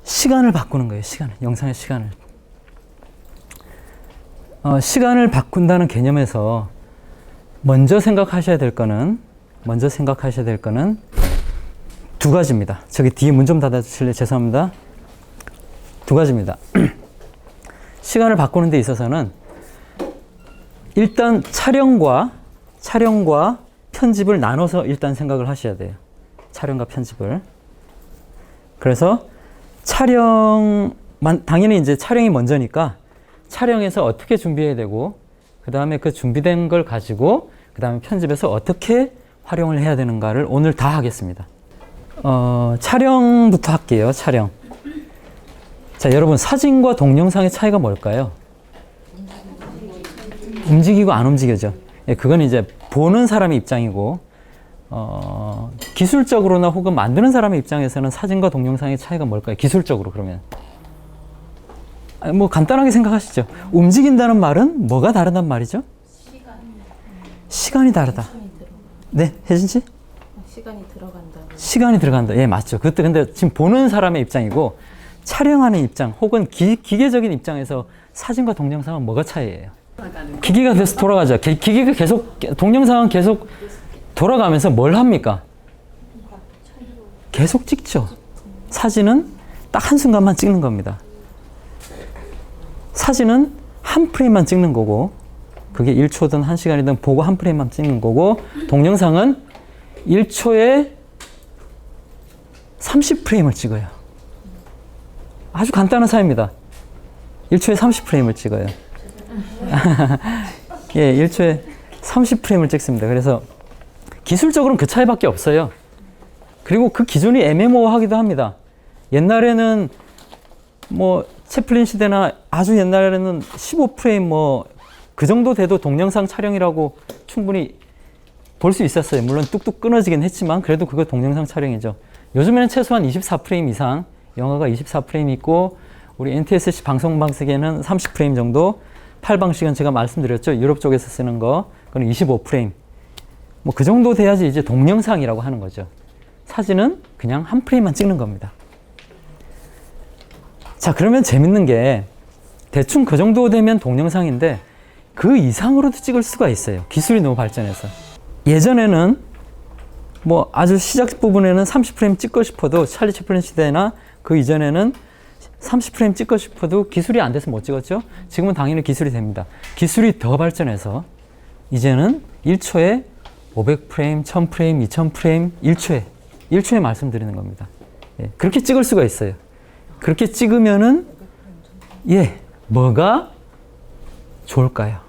시간을 바꾸는 거예요. 영상의 시간을. 시간을 바꾼다는 개념에서 먼저 생각하셔야 될 거는 두 가지입니다. 저기 뒤에 문 좀 닫아주실래요? 죄송합니다. 두 가지입니다. 시간을 바꾸는 데 있어서는 일단 촬영과 편집을 나눠서 일단 생각을 하셔야 돼요. 촬영과 편집을. 그래서 당연히 이제 촬영이 먼저니까 촬영에서 어떻게 준비해야 되고, 그 다음에 그 준비된 걸 가지고, 그 다음에 편집해서 어떻게 활용을 해야 되는가를 오늘 다 하겠습니다. 촬영부터 할게요. 촬영. 자, 여러분, 사진과 동영상의 차이가 뭘까요? 움직이고 안 움직여져. 예, 그건 이제 보는 사람의 입장이고, 기술적으로나 혹은 만드는 사람의 입장에서는 사진과 동영상의 차이가 뭘까요? 기술적으로 그러면. 뭐 간단하게 생각하시죠. 움직인다는 말은 뭐가 다르단 말이죠? 시간이 다르다. 네, 혜진 씨? 시간이 들어간다. 예, 맞죠. 그것도 근데 지금 보는 사람의 입장이고, 촬영하는 입장 혹은 기계적인 입장에서 사진과 동영상은 뭐가 차이예요? 기계가 계속 돌아가죠. 기계가 계속, 동영상은 계속 돌아가면서 뭘 합니까? 계속 찍죠. 사진은 딱 한순간만 찍는 겁니다. 사진은 한 프레임만 찍는 거고, 그게 1초든 1시간이든 보고 한 프레임만 찍는 거고, 동영상은 1초에 30프레임을 찍어요. 아주 간단한 차이입니다. 1초에 30프레임을 찍어요. 예, 1초에 30프레임을 찍습니다. 그래서 기술적으로는 그 차이밖에 없어요. 그리고 그 기준이 애매모호하기도 합니다. 옛날에는 뭐 채플린 시대나 아주 옛날에는 15프레임 뭐 그 정도 돼도 동영상 촬영이라고 충분히 볼 수 있었어요. 물론 뚝뚝 끊어지긴 했지만 그래도 그거 동영상 촬영이죠. 요즘에는 최소한 24프레임 이상, 영화가 24프레임 있고, 우리 NTSC 방송 방식에는 30프레임 정도, 팔 방식은 제가 말씀드렸죠. 유럽 쪽에서 쓰는 거, 그건 25프레임. 뭐 그 정도 돼야지 이제 동영상이라고 하는 거죠. 사진은 그냥 한 프레임만 찍는 겁니다. 자, 그러면 재밌는 게 대충 그 정도 되면 동영상인데 그 이상으로도 찍을 수가 있어요. 기술이 너무 발전해서. 예전에는 뭐 아주 시작 부분에는 30프레임 찍고 싶어도, 찰리 채플린 시대나 그 이전에는 30프레임 찍고 싶어도 기술이 안 돼서 못 찍었죠. 지금은 당연히 기술이 됩니다. 기술이 더 발전해서 이제는 1초에 500프레임, 1000프레임, 2000프레임, 1초에 말씀드리는 겁니다. 예, 그렇게 찍을 수가 있어요. 그렇게 찍으면은, 예, 뭐가 좋을까요?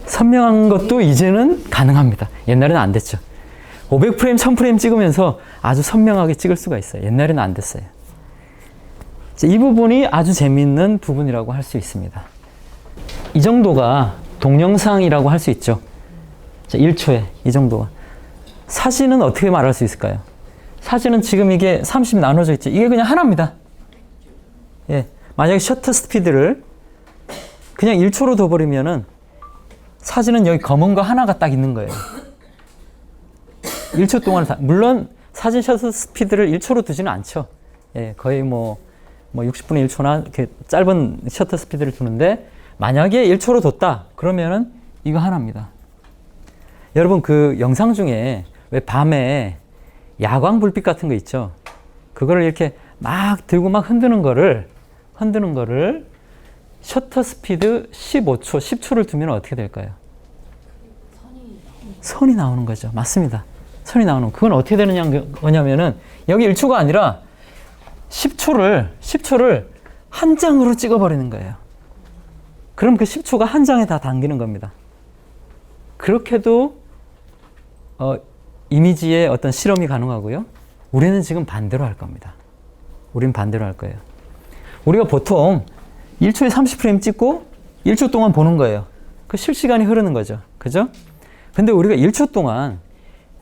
선명한 것도 이제는 가능합니다. 옛날에는 안 됐죠. 500프레임, 1000프레임 찍으면서 아주 선명하게 찍을 수가 있어요. 옛날에는 안 됐어요. 이 부분이 아주 재미있는 부분이라고 할 수 있습니다. 이 정도가 동영상이라고 할 수 있죠. 자, 1초에 이 정도가. 사진은 어떻게 말할 수 있을까요? 사진은 지금 이게 30 나눠져 있죠. 이게 그냥 하나입니다. 예, 만약에 셔터 스피드를 그냥 1초로 둬버리면은 사진은 여기 검은 거 하나가 딱 있는 거예요. 1초 동안, 물론 사진 셔터 스피드를 1초로 두지는 않죠. 예, 거의 뭐 60분의 1초나 이렇게 짧은 셔터 스피드를 두는데, 만약에 1초로 뒀다 그러면은 이거 하나입니다. 여러분, 그 영상 중에 왜 밤에 야광 불빛 같은 거 있죠? 그거를 이렇게 막 들고 막 흔드는 거를 셔터 스피드 15초, 10초를 두면 어떻게 될까요? 선이 나오는 거죠. 맞습니다. 선이 나오는 거. 그건 어떻게 되느냐면은 여기 1초가 아니라 10초를 한 장으로 찍어버리는 거예요. 그럼 그 10초가 한 장에 다 담기는 겁니다. 그렇게도 이미지의 어떤 실험이 가능하고요. 우리는 지금 반대로 할 겁니다. 우린 반대로 할 거예요. 우리가 보통 1초에 30프레임 찍고 1초 동안 보는 거예요. 그 실시간이 흐르는 거죠. 그죠? 근데 우리가 1초 동안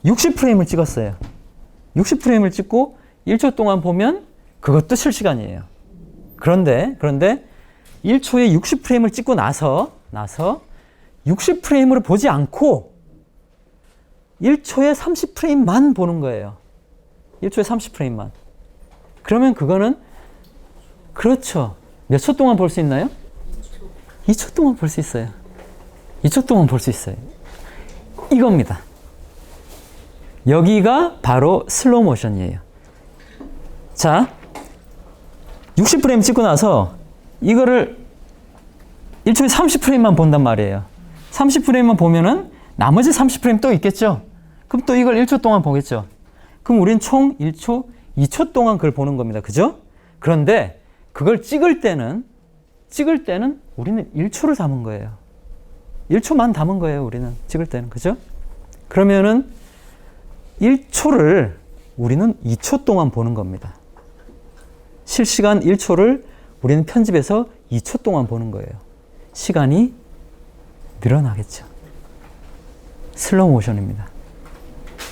60프레임을 찍었어요. 60프레임을 찍고 1초 동안 보면 그것도 실시간이에요. 그런데 1초에 60프레임을 찍고 나서 60프레임으로 보지 않고 1초에 30프레임만 보는 거예요. 1초에 30프레임만. 그러면 그거는 그렇죠. 몇 초 동안 볼 수 있나요? 2초 동안 볼 수 있어요. 2초 동안 볼 수 있어요. 이겁니다. 여기가 바로 슬로우 모션이에요. 자, 60프레임 찍고 나서 이거를 1초에 30프레임만 본단 말이에요. 30프레임만 보면은 나머지 30프레임 또 있겠죠? 그럼 또 이걸 1초 동안 보겠죠? 그럼 우린 총 1초, 2초 동안 그걸 보는 겁니다. 그죠? 그런데 그걸 찍을 때는 우리는 1초를 담은 거예요. 1초만 담은 거예요. 우리는 찍을 때는. 그죠? 그러면은 1초를 우리는 2초 동안 보는 겁니다. 실시간 1초를 우리는 편집해서 2초 동안 보는 거예요. 시간이 늘어나겠죠. 슬로우 모션입니다.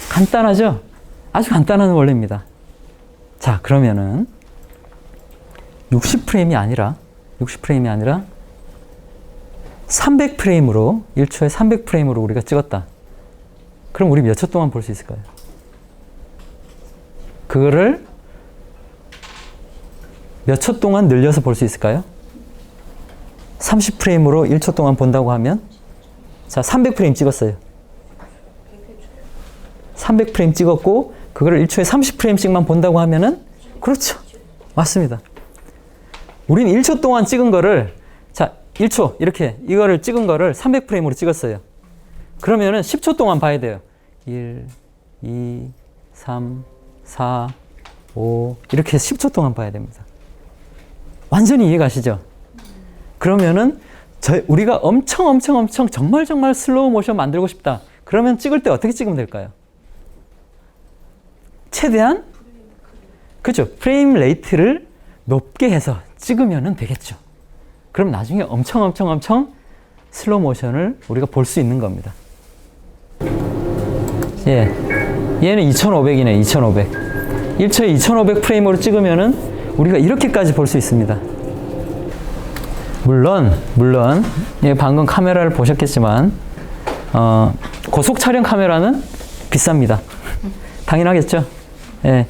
간단하죠? 아주 간단한 원리입니다. 자, 그러면은 60프레임이 아니라 300프레임으로 1초에 300프레임으로 우리가 찍었다. 그럼 우리 몇 초 동안 볼 수 있을까요? 그거를 몇 초 동안 늘려서 볼 수 있을까요? 30프레임으로 1초 동안 본다고 하면 자, 300프레임 찍었어요. 300프레임 찍었고 그거를 1초에 30프레임씩만 본다고 하면은 그렇죠. 맞습니다. 우리는 1초 동안 찍은 거를 자, 1초 이렇게 이거를 찍은 거를 300프레임으로 찍었어요. 그러면은 10초 동안 봐야 돼요. 1, 2, 3, 4, 5 이렇게 10초 동안 봐야 됩니다. 완전히 이해가시죠? 그러면은 우리가 엄청 정말 슬로우 모션 만들고 싶다. 그러면 찍을 때 어떻게 찍으면 될까요? 최대한 그죠? 프레임 레이트를 높게 해서 찍으면 되겠죠. 그럼 나중에 엄청 슬로우 모션을 우리가 볼 수 있는 겁니다. 예, 얘는 2500이네. 2500. 1초에 2500 프레임으로 찍으면은 우리가 이렇게까지 볼 수 있습니다. 물론 예, 방금 카메라를 보셨겠지만 고속 촬영 카메라는 비쌉니다. 당연하겠죠. 예.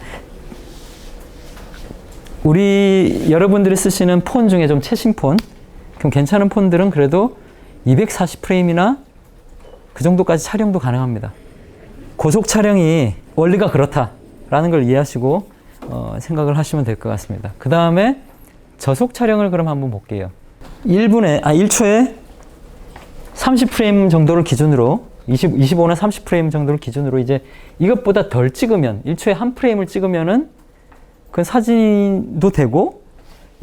우리 여러분들이 쓰시는 폰 중에 좀 최신 폰, 그럼 괜찮은 폰들은 그래도 240프레임이나 그 정도까지 촬영도 가능합니다. 고속 촬영이 원리가 그렇다라는 걸 이해하시고 생각을 하시면 될 것 같습니다. 그 다음에 저속 촬영을 그럼 한번 볼게요. 1초에 30프레임 정도를 기준으로 25나 30프레임 정도를 기준으로 이제 이것보다 덜 찍으면 1초에 한 프레임을 찍으면은 그 사진도 되고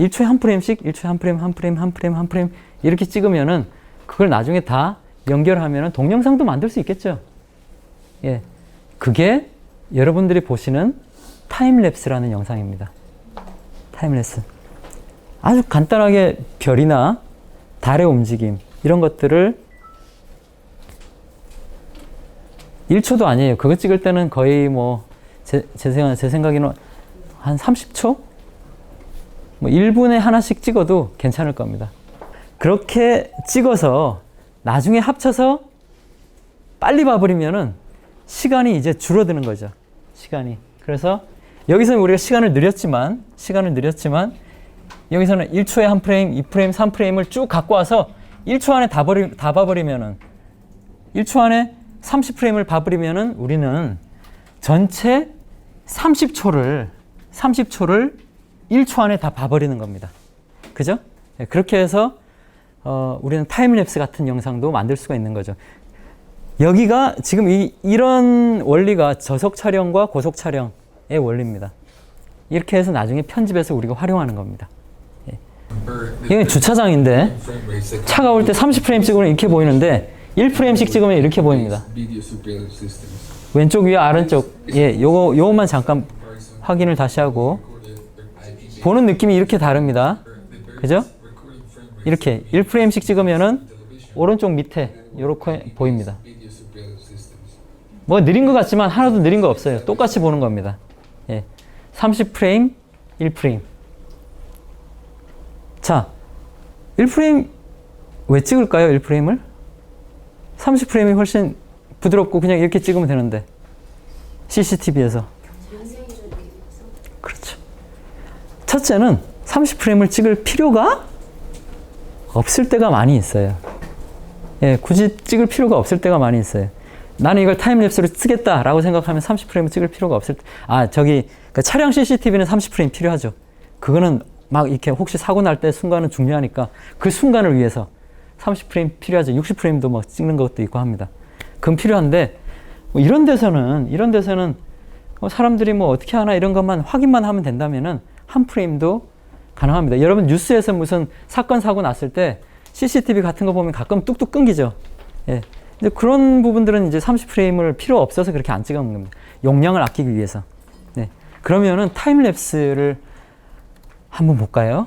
1초에 한 프레임씩 1초에 한 프레임 이렇게 찍으면은 그걸 나중에 다 연결하면은 동영상도 만들 수 있겠죠. 예. 그게 여러분들이 보시는 타임랩스라는 영상입니다. 타임랩스. 아주 간단하게 별이나 달의 움직임 이런 것들을 1초도 아니에요. 그거 찍을 때는 거의 뭐 제 생각에는 한 30초? 뭐 1분에 하나씩 찍어도 괜찮을 겁니다. 그렇게 찍어서 나중에 합쳐서 빨리 봐버리면은 시간이 이제 줄어드는 거죠. 시간이. 그래서 여기서는 우리가 시간을 늘렸지만 여기서는 1초에 한 프레임, 2프레임, 3프레임을 쭉 갖고 와서 1초 안에 다 봐버리면은 1초 안에 30프레임을 봐버리면은 우리는 전체 30초를 1초 안에 다 봐버리는 겁니다. 그죠? 네, 그렇게 해서 우리는 타임랩스 같은 영상도 만들 수가 있는 거죠. 여기가 지금 이런 원리가 저속 촬영과 고속 촬영의 원리입니다. 이렇게 해서 나중에 편집해서 우리가 활용하는 겁니다. 예. 이건 주차장인데 차가 올 때 30프레임 찍으면 이렇게 보이는데 1프레임씩 찍으면 이렇게 보입니다. 왼쪽 위에 아래쪽 예, 요거만 잠깐 확인을 다시 하고 보는 느낌이 이렇게 다릅니다. 그죠? 이렇게 1프레임씩 찍으면은 오른쪽 밑에 이렇게 보입니다. 뭐 느린 것 같지만 하나도 느린 거 없어요. 똑같이 보는 겁니다. 예. 30프레임, 1프레임. 자, 1프레임 왜 찍을까요? 1프레임을? 30프레임이 훨씬 부드럽고 그냥 이렇게 찍으면 되는데 CCTV에서 그렇죠. 첫째는 30프레임을 찍을 필요가 없을 때가 많이 있어요. 예, 굳이 찍을 필요가 없을 때가 많이 있어요. 나는 이걸 타임랩스로 쓰겠다라고 생각하면 30프레임을 찍을 필요가 없을 때, 그 차량 CCTV는 30프레임 필요하죠. 그거는 막 이렇게 혹시 사고 날 때 순간은 중요하니까 그 순간을 위해서 30프레임 필요하죠. 60프레임도 막 찍는 것도 있고 합니다. 그건 필요한데, 뭐 이런 데서는 사람들이 뭐 어떻게 하나 이런 것만 확인만 하면 된다면은 한 프레임도 가능합니다. 여러분 뉴스에서 무슨 사건 사고 났을 때 CCTV 같은 거 보면 가끔 뚝뚝 끊기죠. 예. 이제 그런 부분들은 이제 30프레임을 필요 없어서 그렇게 안 찍어놓는 겁니다. 용량을 아끼기 위해서. 네. 그러면은 타임랩스를 한번 볼까요?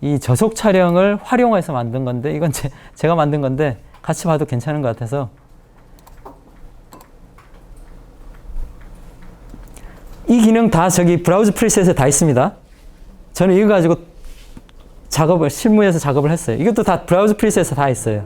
이 저속 촬영을 활용해서 만든 건데, 이건 제가 만든 건데 같이 봐도 괜찮은 것 같아서. 이 기능 다 저기 브라우저 프리셋에 다 있습니다. 저는 이거 가지고 실무에서 작업을 했어요. 이것도 다 브라우저 프리셋에 다 있어요.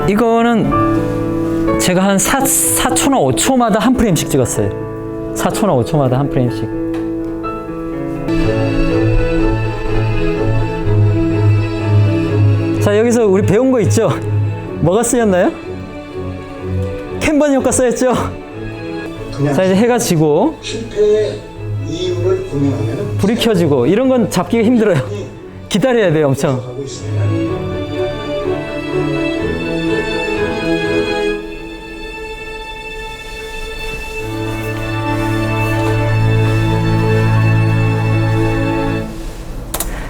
이거는 제가 한 4초나 5초마다 한 프레임씩 찍었어요. 4초나 5초마다 한 프레임씩. 자, 여기서 우리 배운 거 있죠? 뭐가 쓰였나요? 캔번 효과 쓰였죠? 자, 이제 해가 지고 실패의 이유를 고민하면 불이 켜지고 이런 건 잡기가 힘들어요. 기다려야 돼요, 엄청. 하고 있습니다.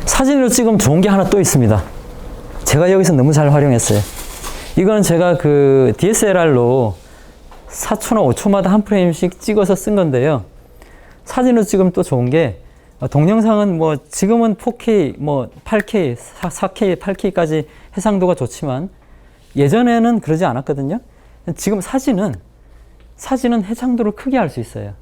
사진으로 찍으면 좋은 게 하나 또 있습니다. 제가 여기서 너무 잘 활용했어요. 이건 제가 그 DSLR로 4초나 5초마다 한 프레임씩 찍어서 쓴 건데요. 사진으로 찍으면 또 좋은 게, 동영상은 뭐 지금은 4K, 뭐 8K, 4K, 8K까지 해상도가 좋지만 예전에는 그러지 않았거든요. 지금 사진은 해상도를 크게 할 수 있어요.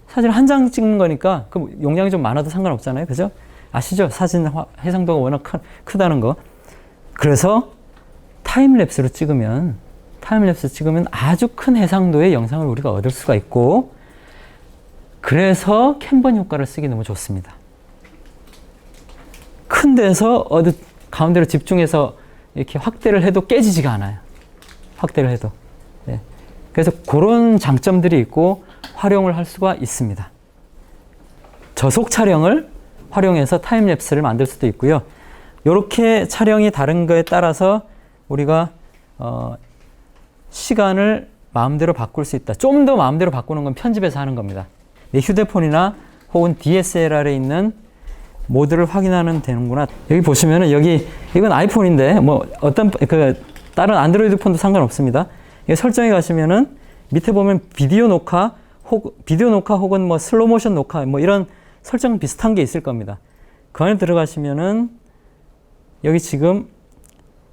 사진 한 장 찍는 거니까 그 용량이 좀 많아도 상관없잖아요. 그죠? 아시죠? 사진 해상도가 워낙 크다는 거. 그래서 타임랩스로 찍으면 아주 큰 해상도의 영상을 우리가 얻을 수가 있고, 그래서 캔번 효과를 쓰기 너무 좋습니다. 큰 데서 가운데로 집중해서 이렇게 확대를 해도 깨지지가 않아요. 확대를 해도. 네. 그래서 그런 장점들이 있고 활용을 할 수가 있습니다. 저속 촬영을 활용해서 타임랩스를 만들 수도 있고요. 이렇게 촬영이 다른 거에 따라서 우리가 시간을 마음대로 바꿀 수 있다. 좀 더 마음대로 바꾸는 건 편집에서 하는 겁니다. 내 휴대폰이나 혹은 DSLR에 있는 모드를 확인하면 되는구나. 여기 보시면은 이건 아이폰인데 뭐 다른 안드로이드 폰도 상관없습니다. 여기 설정에 가시면은 밑에 보면 비디오 녹화 혹은 뭐 슬로우 모션 녹화 뭐 이런 설정 비슷한 게 있을 겁니다. 그 안에 들어가시면은 여기 지금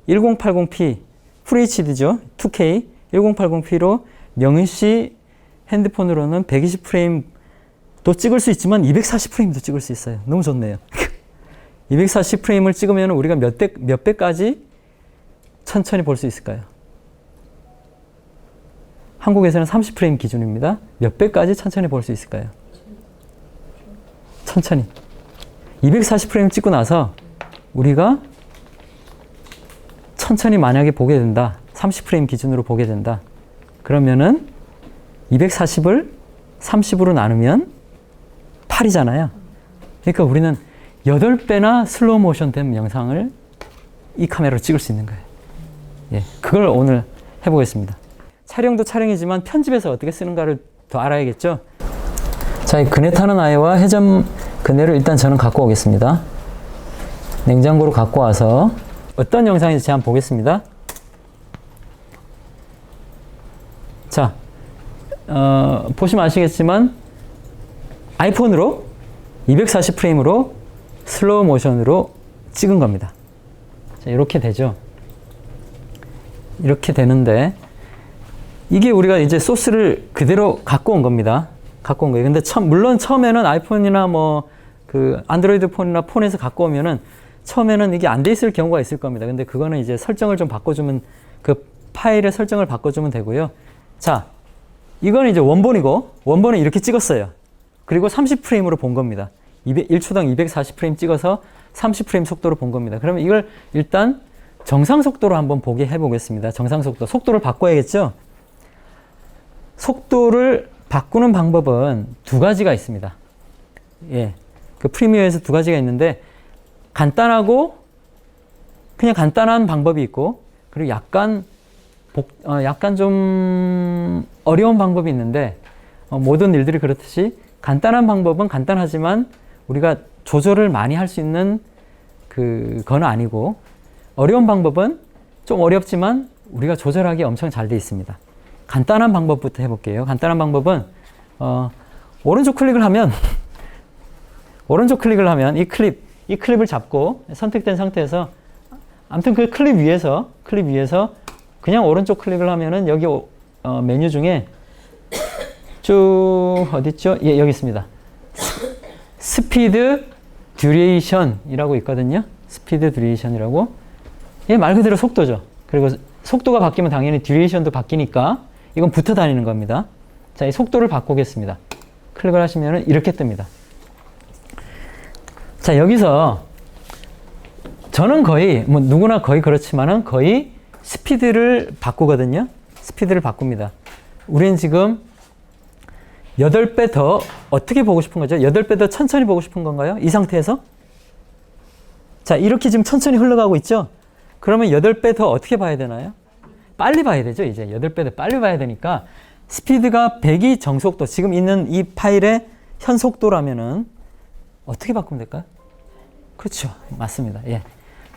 1080p FHD죠. 2K 1080p로 명시 핸드폰으로는 120프레임도 찍을 수 있지만 240프레임도 찍을 수 있어요. 너무 좋네요. 240프레임을 찍으면 우리가 몇 배까지 천천히 볼 수 있을까요? 한국에서는 30프레임 기준입니다. 몇 배까지 천천히 볼 수 있을까요? 천천히. 240프레임 찍고 나서 우리가 천천히 만약에 보게 된다. 30프레임 기준으로 보게 된다. 그러면은 240을 30으로 나누면 8이잖아요. 그러니까 우리는 8배나 슬로우 모션 된 영상을 이 카메라로 찍을 수 있는 거예요. 예, 그걸 오늘 해보겠습니다. 촬영도 촬영이지만 편집에서 어떻게 쓰는가를 더 알아야겠죠? 자, 이 그네 타는 아이와 해점 그네를 일단 저는 갖고 오겠습니다. 냉장고로 갖고 와서 어떤 영상인지 제가 한번 보겠습니다. 자, 보시면 아시겠지만 아이폰으로 240프레임으로 슬로우 모션으로 찍은 겁니다. 자, 이렇게 되죠. 이렇게 되는데 이게 우리가 이제 소스를 그대로 갖고 온 겁니다. 갖고 온 거예요. 근데 물론 처음에는 아이폰이나 뭐 그 안드로이드 폰이나 폰에서 갖고 오면은 처음에는 이게 안 돼 있을 경우가 있을 겁니다. 근데 그거는 이제 설정을 좀 바꿔주면 그 파일의 설정을 바꿔주면 되고요. 자, 이거는 이제 원본이고 원본은 이렇게 찍었어요. 그리고 30프레임으로 본 겁니다. 1초당 240프레임 찍어서 30프레임 속도로 본 겁니다. 그러면 이걸 일단 정상 속도로 한번 보게 해보겠습니다. 정상 속도. 속도를 바꿔야겠죠? 속도를 바꾸는 방법은 두 가지가 있습니다. 예. 그 프리미어에서 두 가지가 있는데 간단하고 그냥 간단한 방법이 있고 그리고 약간 좀 어려운 방법이 있는데 모든 일들이 그렇듯이 간단한 방법은 간단하지만 우리가 조절을 많이 할 수 있는 그건 아니고 어려운 방법은 좀 어렵지만 우리가 조절하기 엄청 잘 돼 있습니다. 간단한 방법부터 해볼게요. 간단한 방법은 오른쪽 클릭을 하면 이 클립을 잡고 선택된 상태에서 아무튼 그 클립 위에서 그냥 오른쪽 클릭을 하면은 여기 메뉴 중에 쭉 어딨죠? 예, 여기 있습니다. 스피드 듀레이션이라고 있거든요. 스피드 듀레이션이라고. 예, 말 그대로 속도죠. 그리고 속도가 바뀌면 당연히 듀레이션도 바뀌니까 이건 붙어 다니는 겁니다. 자, 이 속도를 바꾸겠습니다. 클릭을 하시면은 이렇게 뜹니다. 자, 여기서 저는 거의 뭐 누구나 거의 그렇지만은 거의 스피드를 바꾸거든요. 스피드를 바꿉니다. 우리는 지금 8배 더 어떻게 보고 싶은 거죠? 8배 더 천천히 보고 싶은 건가요? 이 상태에서? 자, 이렇게 지금 천천히 흘러가고 있죠? 그러면 8배 더 어떻게 봐야 되나요? 빨리 봐야 되죠, 이제. 8배 더 빨리 봐야 되니까 스피드가 100이 정속도, 지금 있는 이 파일의 현 속도라면은 어떻게 바꾸면 될까요? 그렇죠. 맞습니다. 예.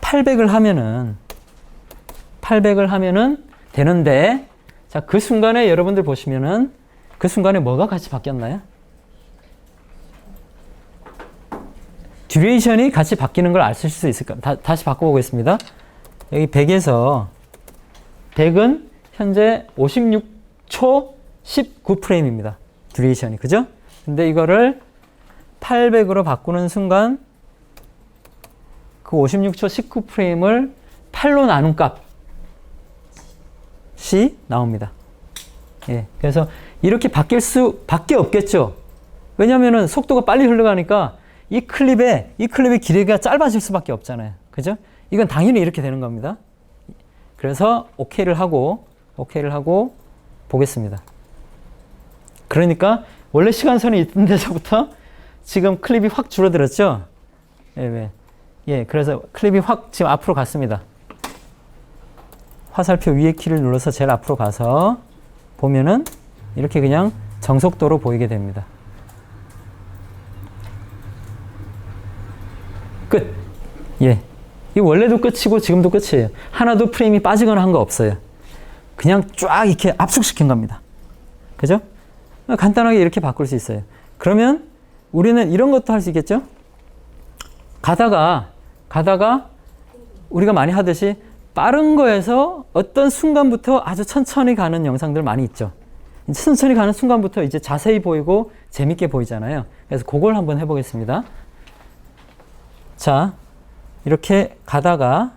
800을 하면은 되는데, 자, 그 순간에 여러분들 보시면은 그 순간에 뭐가 같이 바뀌었나요? 듀레이션이 같이 바뀌는 걸 아실 수 있을까? 다시 바꿔보겠습니다. 여기 100에서 100은 현재 56초 19프레임입니다. 듀레이션이. 그죠? 근데 이거를 800으로 바꾸는 순간 그 56초 19프레임을 8로 나눈 값이 나옵니다. 예. 그래서 이렇게 바뀔 수밖에 없겠죠. 왜냐면은 속도가 빨리 흘러가니까 이 클립의 길이가 짧아질 수밖에 없잖아요. 그죠? 이건 당연히 이렇게 되는 겁니다. 그래서 OK를 하고 보겠습니다. 그러니까 원래 시간선이 있던 데서부터 지금 클립이 확 줄어들었죠? 예, 예, 그래서 클립이 확 지금 앞으로 갔습니다. 화살표 위에 키를 눌러서 제일 앞으로 가서 보면은 이렇게 그냥 정속도로 보이게 됩니다. 끝. 예. 이 원래도 끝이고 지금도 끝이에요. 하나도 프레임이 빠지거나 한 거 없어요. 그냥 쫙 이렇게 압축시킨 겁니다. 그죠? 간단하게 이렇게 바꿀 수 있어요. 그러면 우리는 이런 것도 할 수 있겠죠? 가다가 우리가 많이 하듯이 빠른 거에서 어떤 순간부터 아주 천천히 가는 영상들 많이 있죠. 천천히 가는 순간부터 이제 자세히 보이고 재밌게 보이잖아요. 그래서 그걸 한번 해보겠습니다. 자, 이렇게 가다가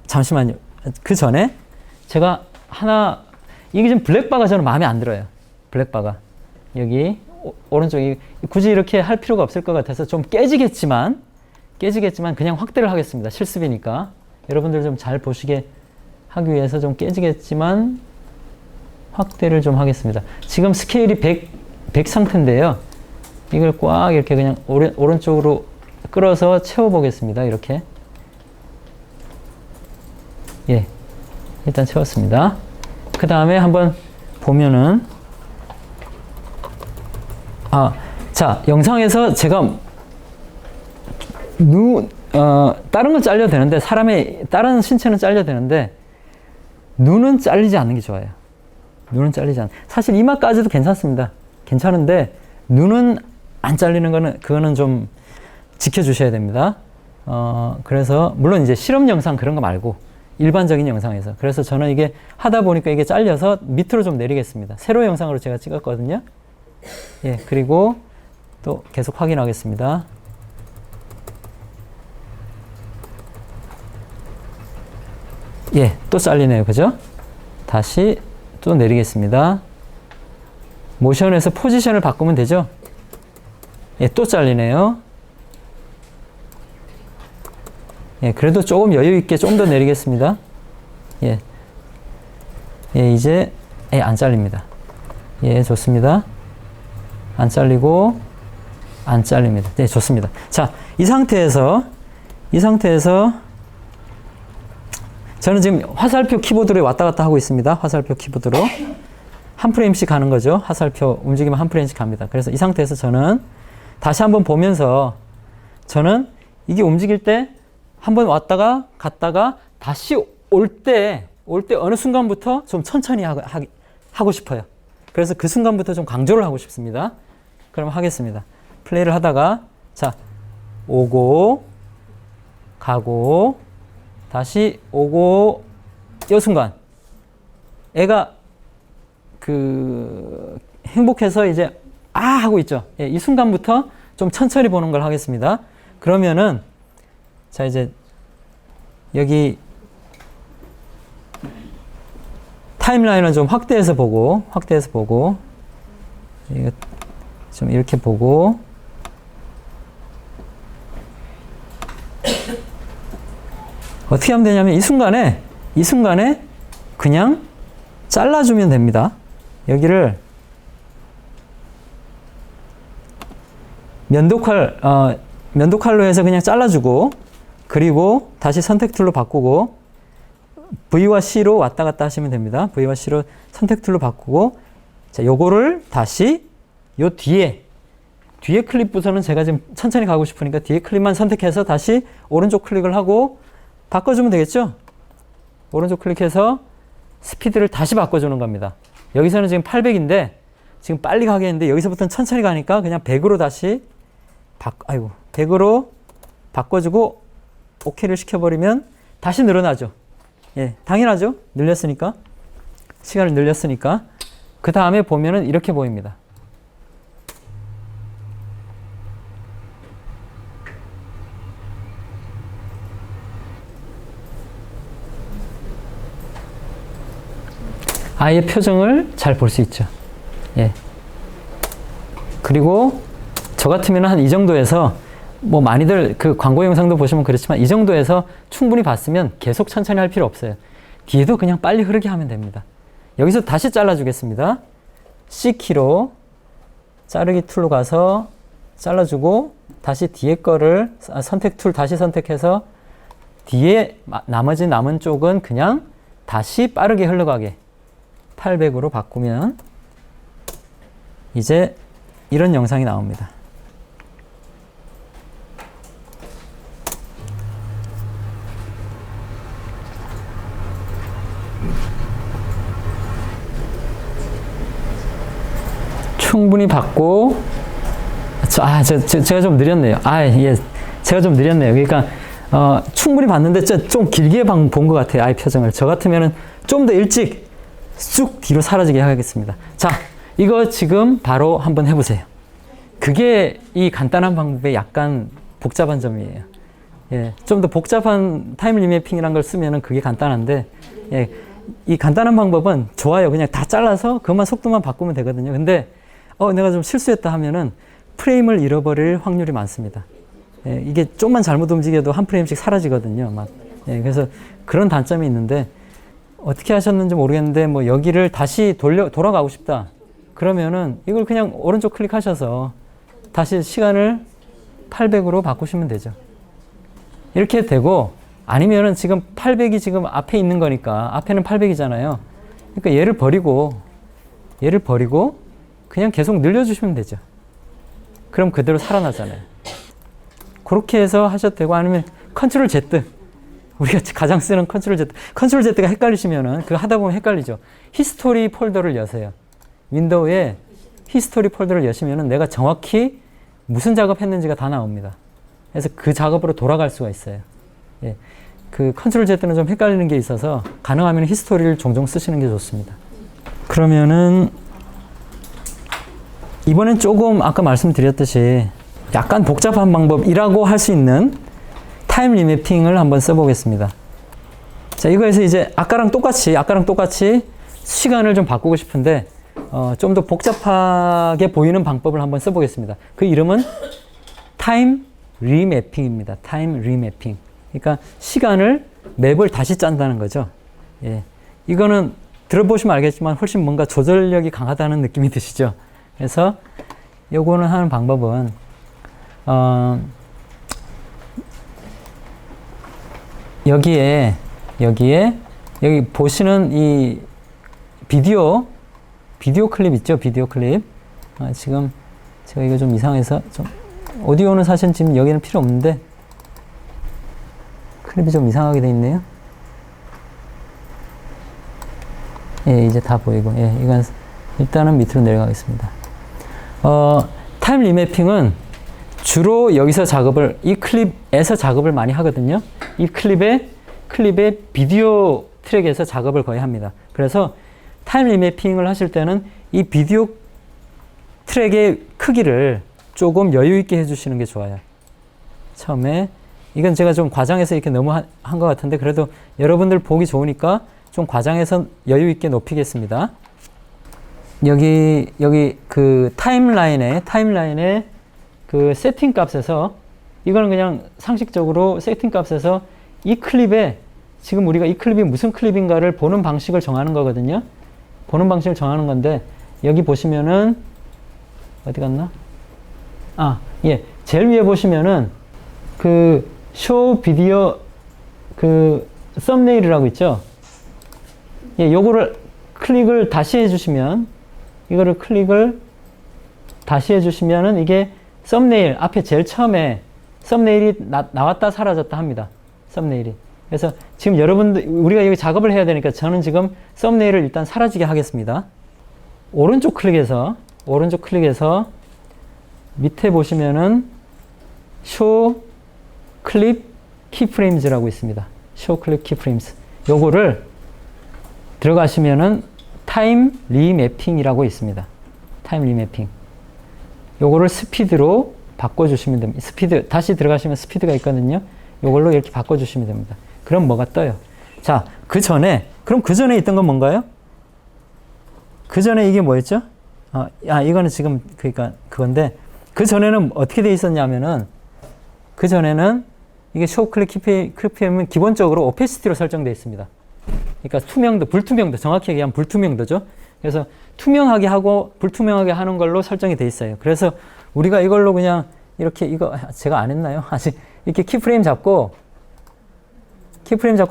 잠시만요. 그 전에 제가 하나, 이게 좀 블랙바가 저는 마음에 안 들어요. 블랙바가 여기 오른쪽이 굳이 이렇게 할 필요가 없을 것 같아서 좀 깨지겠지만 그냥 확대를 하겠습니다. 실습이니까 여러분들 좀 잘 보시게 하기 위해서 좀 깨지겠지만 확대를 좀 하겠습니다. 지금 스케일이 100 상태인데요. 이걸 꽉 이렇게 그냥 오른쪽으로 끌어서 채워보겠습니다. 이렇게. 예. 일단 채웠습니다. 그 다음에 한번 보면은, 자, 영상에서 제가 다른 건 잘려도 되는데, 다른 신체는 잘려도 되는데, 눈은 잘리지 않는 게 좋아요. 눈은 잘리지 않는. 사실 이마까지도 괜찮습니다. 괜찮은데, 눈은 안 잘리는 그거는 좀 지켜주셔야 됩니다. 그래서, 물론 이제 실험 영상 그런 거 말고, 일반적인 영상에서. 그래서 저는 이게 하다 보니까 이게 잘려서 밑으로 좀 내리겠습니다. 세로 영상으로 제가 찍었거든요. 예, 그리고 또 계속 확인하겠습니다. 예, 또 잘리네요. 그죠? 다시 또 내리겠습니다. 모션에서 포지션을 바꾸면 되죠? 예, 또 잘리네요. 예, 그래도 조금 여유 있게 좀 더 내리겠습니다. 예. 예, 이제, 예, 안 잘립니다. 예, 좋습니다. 안 잘리고, 안 잘립니다. 네, 좋습니다. 자, 이 상태에서, 저는 지금 화살표 키보드로 왔다 갔다 하고 있습니다. 화살표 키보드로. 한 프레임씩 가는 거죠. 화살표 움직이면 한 프레임씩 갑니다. 그래서 이 상태에서 저는 다시 한번 보면서 저는 이게 움직일 때 한번 왔다가 갔다가 다시 올 때 어느 순간부터 좀 천천히 하고 싶어요. 그래서 그 순간부터 좀 강조를 하고 싶습니다. 그럼 하겠습니다. 플레이를 하다가 자, 오고 가고 다시 오고 이 순간 애가 행복해서 이제 하고 있죠. 예, 이 순간부터 좀 천천히 보는 걸 하겠습니다. 그러면은 자, 이제 여기 타임라인을 좀 확대해서 보고 이거 좀 이렇게 보고 어떻게 하면 되냐면 이 순간에 그냥 잘라주면 됩니다. 여기를 면도칼로 해서 그냥 잘라주고 그리고 다시 선택 툴로 바꾸고 V와 C로 왔다 갔다 하시면 됩니다. V와 C로 선택 툴로 바꾸고 자, 요거를 다시 요 뒤에 클립부터는 제가 지금 천천히 가고 싶으니까 뒤에 클립만 선택해서 다시 오른쪽 클릭을 하고 바꿔주면 되겠죠? 오른쪽 클릭해서 스피드를 다시 바꿔주는 겁니다. 여기서는 지금 800인데 지금 빨리 가겠는데 여기서부터는 천천히 가니까 그냥 100으로 다시 100으로 바꿔주고 OK를 시켜버리면 다시 늘어나죠. 예, 당연하죠. 늘렸으니까. 시간을 늘렸으니까. 그 다음에 보면은 이렇게 보입니다. 아이의 표정을 잘 볼 수 있죠. 예. 그리고 저 같으면 한 이 정도에서 뭐 많이들 그 광고 영상도 보시면 그렇지만 이 정도에서 충분히 봤으면 계속 천천히 할 필요 없어요. 뒤에도 그냥 빨리 흐르게 하면 됩니다. 여기서 다시 잘라주겠습니다. C키로 자르기 툴로 가서 잘라주고 다시 뒤에 거를 선택 툴 다시 선택해서 뒤에 나머지 남은 쪽은 그냥 다시 빠르게 흘러가게 800으로 바꾸면 이제 이런 영상이 나옵니다. 충분히 받고 제가 좀 느렸네요. 예, 제가 좀 느렸네요. 그러니까 충분히 봤는데 좀 길게 본 것 같아요. 아이 표정을. 저 같으면은 좀 더 일찍 쑥 뒤로 사라지게 하겠습니다. 자, 이거 지금 바로 한번 해보세요. 그게 이 간단한 방법의 약간 복잡한 점이에요. 예, 좀 더 복잡한 타임 리매핑이라는 걸 쓰면은 그게 간단한데, 예, 이 간단한 방법은 좋아요. 그냥 다 잘라서 그것만 속도만 바꾸면 되거든요. 근데 내가 좀 실수했다 하면은 프레임을 잃어버릴 확률이 많습니다. 예, 이게 좀만 잘못 움직여도 한 프레임씩 사라지거든요. 예, 그래서 그런 단점이 있는데 어떻게 하셨는지 모르겠는데 뭐 여기를 다시 돌아가고 싶다. 그러면은 이걸 그냥 오른쪽 클릭하셔서 다시 시간을 800으로 바꾸시면 되죠. 이렇게 되고 아니면은 지금 800이 지금 앞에 있는 거니까 앞에는 800이잖아요. 그러니까 얘를 버리고 그냥 계속 늘려주시면 되죠. 그럼 그대로 살아나잖아요. 그렇게 해서 하셔도 되고 아니면 컨트롤 Z 우리가 가장 쓰는 컨트롤 Z가 헷갈리시면은 그거 하다 보면 헷갈리죠. 히스토리 폴더를 여세요. 윈도우에 히스토리 폴더를 여시면은 내가 정확히 무슨 작업했는지가 다 나옵니다. 그래서 그 작업으로 돌아갈 수가 있어요. 예. 그 컨트롤 Z는 좀 헷갈리는 게 있어서 가능하면 히스토리를 종종 쓰시는 게 좋습니다. 그러면은 이번엔 조금 아까 말씀드렸듯이 약간 복잡한 방법이라고 할 수 있는 타임 리매핑을 한번 써보겠습니다. 자, 이거에서 이제 아까랑 똑같이 시간을 좀 바꾸고 싶은데 좀 더 복잡하게 보이는 방법을 한번 써보겠습니다. 그 이름은 타임 리매핑입니다. 타임 리매핑. 그러니까 시간을 맵을 다시 짠다는 거죠. 예. 이거는 들어보시면 알겠지만 훨씬 뭔가 조절력이 강하다는 느낌이 드시죠. 그래서 요거는 하는 방법은 여기 보시는 이 비디오 클립 있죠? 비디오 클립. 지금 제가 이거 좀 이상해서 좀 오디오는 사실 지금 여기는 필요 없는데 클립이 좀 이상하게 돼 있네요. 예, 이제 다 보이고. 예, 이건 일단은 밑으로 내려가겠습니다. 타임 리매핑은 주로 여기서 이 클립에서 작업을 많이 하거든요. 이 클립의 비디오 트랙에서 작업을 거의 합니다. 그래서 타임 리매핑을 하실 때는 이 비디오 트랙의 크기를 조금 여유 있게 해주시는 게 좋아요. 처음에 이건 제가 좀 과장해서 이렇게 너무 한 것 같은데 그래도 여러분들 보기 좋으니까 좀 과장해서 여유 있게 높이겠습니다. 여기 그 타임라인에 그 세팅 값에서 이거는 그냥 상식적으로 세팅 값에서 이 클립에 지금 우리가 이 클립이 무슨 클립인가를 보는 방식을 정하는 거거든요. 보는 방식을 정하는 건데 여기 보시면은 어디 갔나? 예. 제일 위에 보시면은 그 쇼 비디오 그 썸네일이라고 있죠. 예, 요거를 클릭을 다시 해주시면 이거를 클릭을 다시 해주시면은 이게 썸네일 앞에 제일 처음에 썸네일이 나왔다 사라졌다 합니다. 썸네일이. 그래서 지금 여러분들 우리가 여기 작업을 해야 되니까 저는 지금 썸네일을 일단 사라지게 하겠습니다. 오른쪽 클릭해서 밑에 보시면은 쇼 클립 키프레임즈라고 있습니다. 쇼 클립 키프레임즈. 요거를 들어가시면은 타임 리매핑이라고 있습니다. 타임 리매핑. 요거를 스피드로 바꿔주시면 됩니다. 스피드, 다시 들어가시면 스피드가 있거든요. 요걸로 이렇게 바꿔주시면 됩니다. 그럼 뭐가 떠요? 자, 그 전에 있던 건 뭔가요? 그 전에 이게 뭐였죠? 이거는 지금, 그러니까 그건데, 그 전에는 어떻게 돼 있었냐면은, 그 전에는 이게 쇼 클릭 키프레임은 기본적으로 오페시티로 설정되어 있습니다. 그러니까 불투명도, 정확히 얘기하면 불투명도죠. 그래서 투명하게 하고 불투명하게 하는 걸로 설정이 돼 있어요. 그래서 우리가 이걸로 그냥 이렇게 이거 제가 안 했나요? 아직 이렇게 키프레임 잡고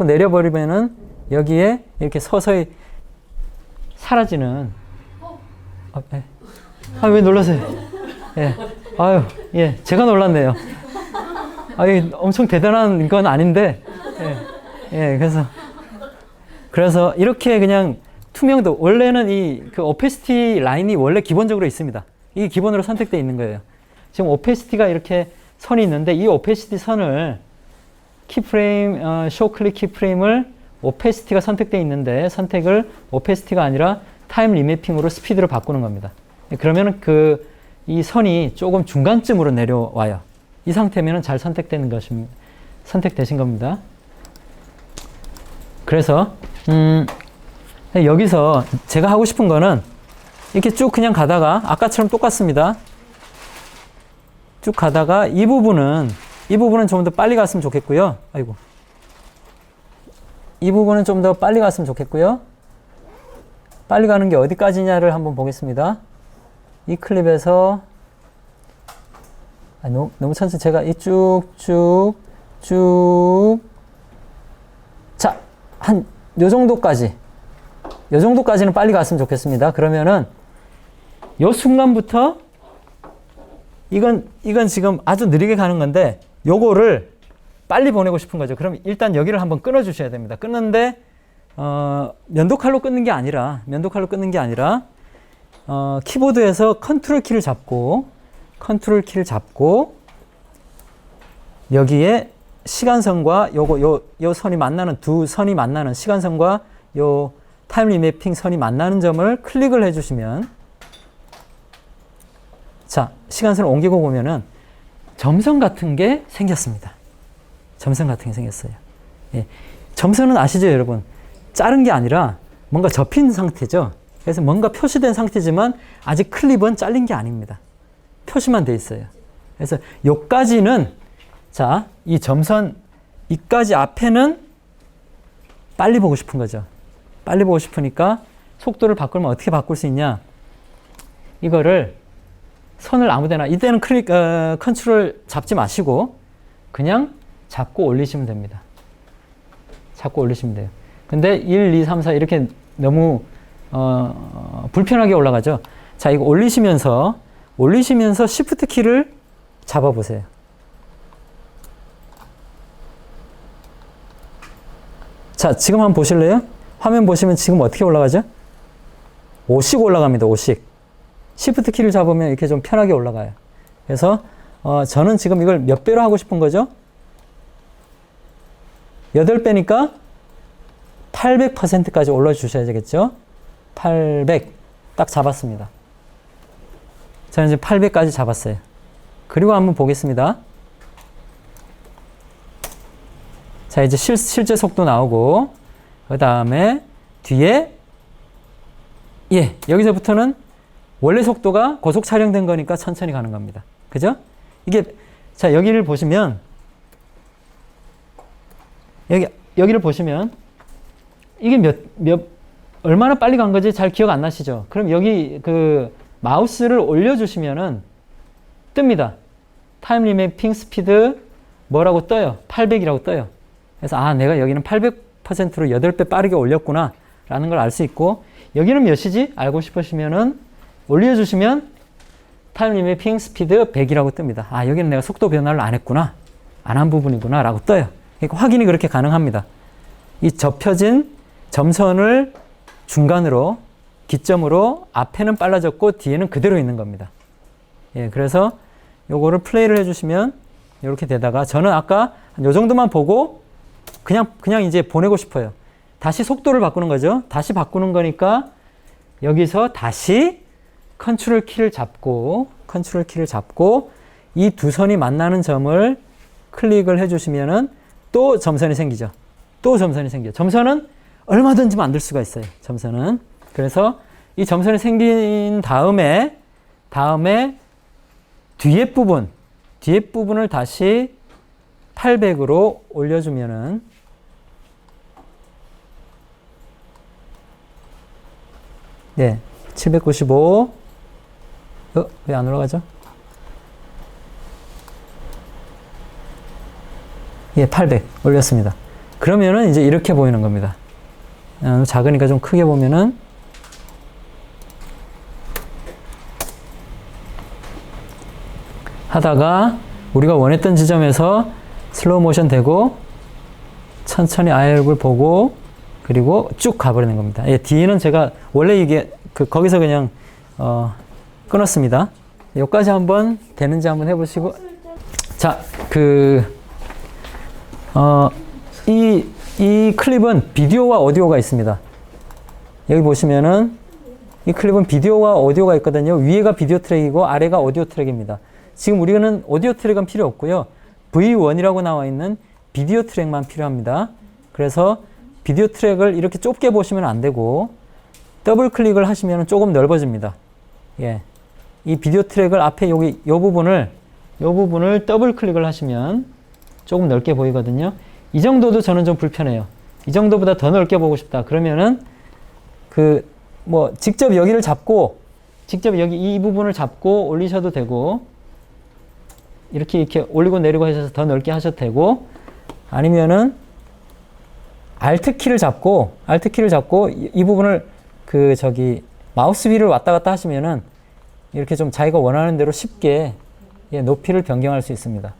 내려버리면은 여기에 이렇게 서서히 사라지는. 왜 놀라세요? 예. 예. 제가 놀랐네요. 엄청 대단한 건 아닌데. 예. 그래서 이렇게 그냥 투명도, 원래는 그 오페시티 라인이 원래 기본적으로 있습니다. 이게 기본으로 선택되어 있는 거예요. 지금 오페시티가 이렇게 선이 있는데 이 오페시티 선을 쇼 클릭 키프레임을 오페시티가 선택되어 있는데 선택을 오페시티가 아니라 타임 리매핑으로 스피드로 바꾸는 겁니다. 그러면은 이 선이 조금 중간쯤으로 내려와요. 이 상태면은 잘 선택되신 겁니다. 그래서 여기서 제가 하고 싶은 거는 이렇게 쭉 그냥 가다가 아까처럼 똑같습니다. 쭉 가다가 이 부분은 좀 더 빨리 갔으면 좋겠고요. 이 부분은 좀 더 빨리 갔으면 좋겠고요. 빨리 가는 게 어디까지냐를 한번 보겠습니다. 이 클립에서 너무 천천히 제가 이 쭉 자, 요 정도까지는 빨리 갔으면 좋겠습니다. 그러면은 요 순간부터 이건 지금 아주 느리게 가는 건데 요거를 빨리 보내고 싶은 거죠. 그럼 일단 여기를 한번 끊어 주셔야 됩니다. 끊는데 면도칼로 끊는 게 아니라 키보드에서 컨트롤 키를 잡고 여기에 시간선과 요 선이 만나는 두 선이 만나는 시간선과 요 타임 리매핑 선이 만나는 점을 클릭을 해주시면 자, 시간선을 옮기고 보면은 점선 같은 게 생겼습니다. 점선 같은 게 생겼어요. 예. 점선은 아시죠, 여러분? 자른 게 아니라 뭔가 접힌 상태죠. 그래서 뭔가 표시된 상태지만 아직 클립은 잘린 게 아닙니다. 표시만 돼 있어요. 그래서 요까지는, 자, 이 점선, 이까지 앞에는 빨리 보고 싶은 거죠. 빨리 보고 싶으니까 속도를 바꾸면 어떻게 바꿀 수 있냐? 이거를 선을 아무데나, 이때는 컨트롤 잡지 마시고 그냥 잡고 올리시면 됩니다. 잡고 올리시면 돼요. 근데 1, 2, 3, 4 이렇게 너무 불편하게 올라가죠. 자, 이거 올리시면서 Shift 키를 잡아보세요. 자, 지금 한번 보실래요? 화면 보시면 지금 어떻게 올라가죠? 5씩 올라갑니다. 5씩. Shift 키를 잡으면 이렇게 좀 편하게 올라가요. 그래서 저는 지금 이걸 몇 배로 하고 싶은 거죠? 8배니까 800%까지 올려주셔야 되겠죠? 800. 딱 잡았습니다. 저는 이제 800까지 잡았어요. 그리고 한번 보겠습니다. 자, 이제 실제 속도 나오고, 그 다음에 뒤에, 예, 여기서부터는 원래 속도가 고속 촬영된 거니까 천천히 가는 겁니다. 그죠? 이게, 자, 여기를 보시면, 여기를 보시면, 이게 얼마나 빨리 간 건지 잘 기억 안 나시죠? 그럼 여기 마우스를 올려주시면은 뜹니다. 타임 리매핑 스피드 뭐라고 떠요? 800이라고 떠요. 그래서 내가 여기는 800%로 8배 빠르게 올렸구나 라는 걸 알 수 있고, 여기는 몇이지? 알고 싶으시면은 올려주시면 타임 리매핑 스피드 100이라고 뜹니다. 여기는 내가 속도 변화를 안 했구나, 안 한 부분이구나 라고 떠요. 그러니까 확인이 그렇게 가능합니다. 이 접혀진 점선을 중간으로, 기점으로 앞에는 빨라졌고 뒤에는 그대로 있는 겁니다. 예, 그래서 요거를 플레이를 해주시면 이렇게 되다가, 저는 아까 요 정도만 보고 그냥 이제 보내고 싶어요. 다시 속도를 바꾸는 거죠. 다시 바꾸는 거니까 여기서 다시 컨트롤 키를 잡고 이 두 선이 만나는 점을 클릭을 해주시면은 또 점선이 생기죠. 또 점선이 생겨요. 점선은 얼마든지 만들 수가 있어요. 점선은. 그래서 이 점선이 생긴 다음에 뒤에 부분을 다시 800으로 올려주면은, 네, 795. 왜 안 올라가죠? 예, 800 올렸습니다. 그러면은 이제 이렇게 보이는 겁니다. 작으니까 좀 크게 보면은, 하다가 우리가 원했던 지점에서 슬로우 모션 되고 천천히 아예 얼굴 보고 그리고 쭉 가버리는 겁니다. 예, 뒤에는 제가 원래 이게 거기서 그냥 끊었습니다. 여기까지 한번 되는지 한번 해보시고, 자, 이 클립은 비디오와 오디오가 있습니다. 여기 보시면은 이 클립은 비디오와 오디오가 있거든요. 위에가 비디오 트랙이고 아래가 오디오 트랙입니다. 지금 우리는 오디오 트랙은 필요 없고요. V1이라고 나와 있는 비디오 트랙만 필요합니다. 그래서 비디오 트랙을 이렇게 좁게 보시면 안 되고 더블 클릭을 하시면 조금 넓어집니다. 예. 이 비디오 트랙을 앞에 여기 요 부분을 더블 클릭을 하시면 조금 넓게 보이거든요. 이 정도도 저는 좀 불편해요. 이 정도보다 더 넓게 보고 싶다. 그러면은 직접 여기를 잡고 직접 여기 이 부분을 잡고 올리셔도 되고, 이렇게 올리고 내리고 하셔서 더 넓게 하셔도 되고, 아니면은 Alt 키를 잡고 이 부분을 마우스 위를 왔다 갔다 하시면은 이렇게 좀 자기가 원하는 대로 쉽게 높이를 변경할 수 있습니다.